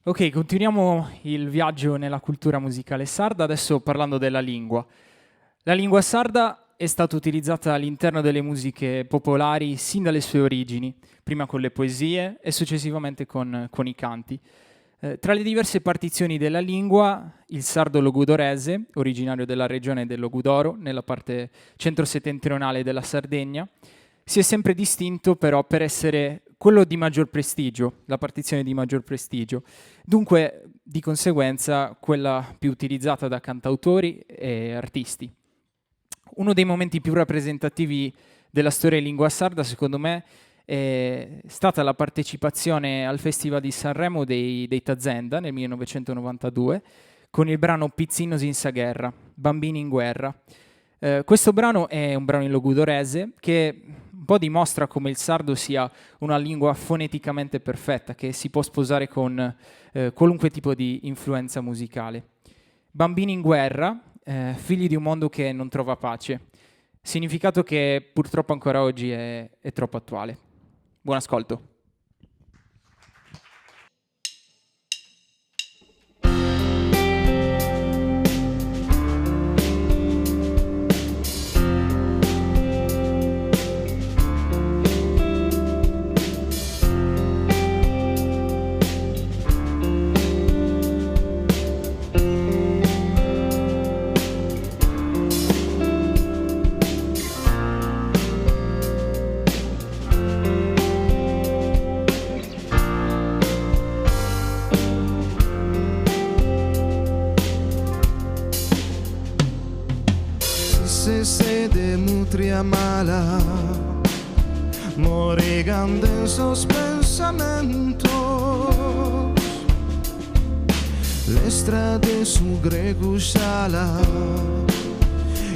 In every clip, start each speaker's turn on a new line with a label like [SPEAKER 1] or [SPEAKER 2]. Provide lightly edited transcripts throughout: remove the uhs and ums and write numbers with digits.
[SPEAKER 1] Ok, continuiamo il viaggio nella cultura musicale sarda, adesso parlando della lingua. La lingua sarda è stata utilizzata all'interno delle musiche popolari sin dalle sue origini, prima con le poesie e successivamente con i canti. Tra le diverse partizioni della lingua, il sardo logudorese, originario della regione del Logudoro, nella parte centro-settentrionale della Sardegna, si è sempre distinto però per essere quello di maggior prestigio, la partizione di maggior prestigio. Dunque, di conseguenza, quella più utilizzata da cantautori e artisti. Uno dei momenti più rappresentativi della storia in lingua sarda, secondo me, è stata la partecipazione al Festival di Sanremo dei Tazenda nel 1992 con il brano Pizzino senza guerra, Bambini in guerra. Questo brano è un brano in logudorese che un po' dimostra come il sardo sia una lingua foneticamente perfetta, che si può sposare con qualunque tipo di influenza musicale. Bambini in guerra, figli di un mondo che non trova pace. Significato che purtroppo ancora oggi è troppo attuale. Buon ascolto.
[SPEAKER 2] Se de mutria mala morigan densos pensamentos, le strade su greco sala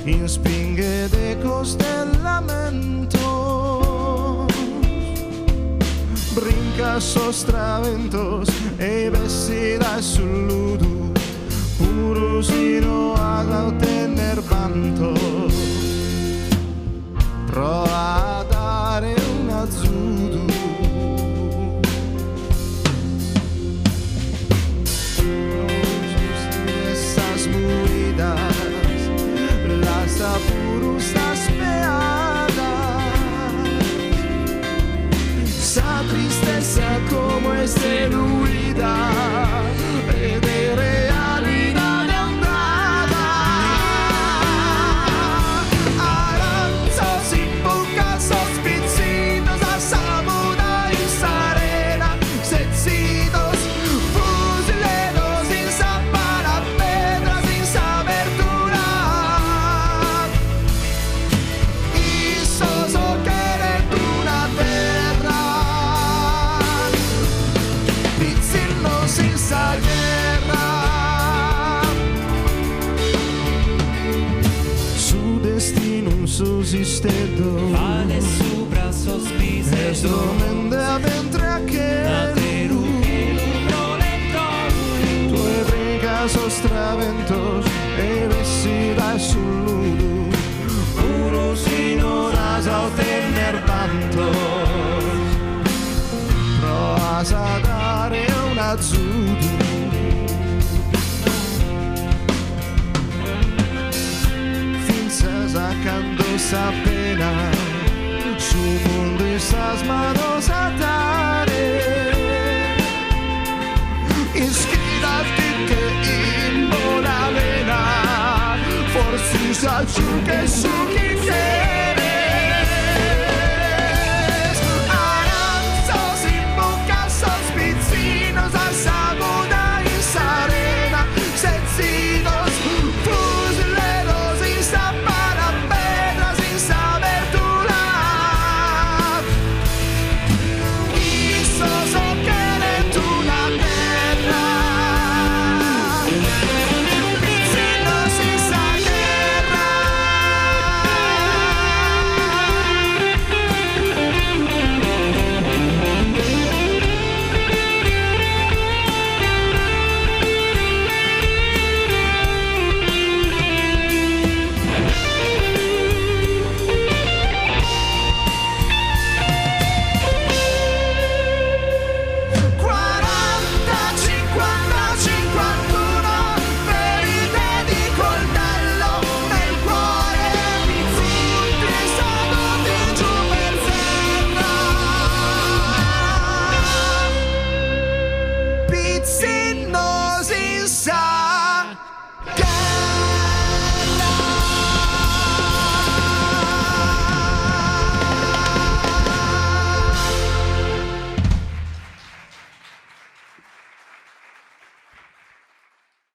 [SPEAKER 2] inspinghe de costellamentos, brinca sostraventos e vestida sul ludo, puro sino a tener vanto. Prova a dare un azzudo, estas movidas, las apurusas peadas, esa tristeza como es diluida e de realidad andada. Aranzos y pocas sospicitos a samurai sarena, sezidos, fusileros sin zapara pedras sin saber durar. Y soso querer una terra, pizzino sin guerra. Su destino un susistedo,
[SPEAKER 3] Vale su brazo spise
[SPEAKER 2] es domen de aventre aquel. Tue brigas ostraventos e vestida sul ludo, puro sin horas a ottener tantos. Provas a dare un azzudo, finzas sacando esa pena, su mundo esas manos a dare. Iscrivati che in buona vena, forse sa ciò che su chi sei.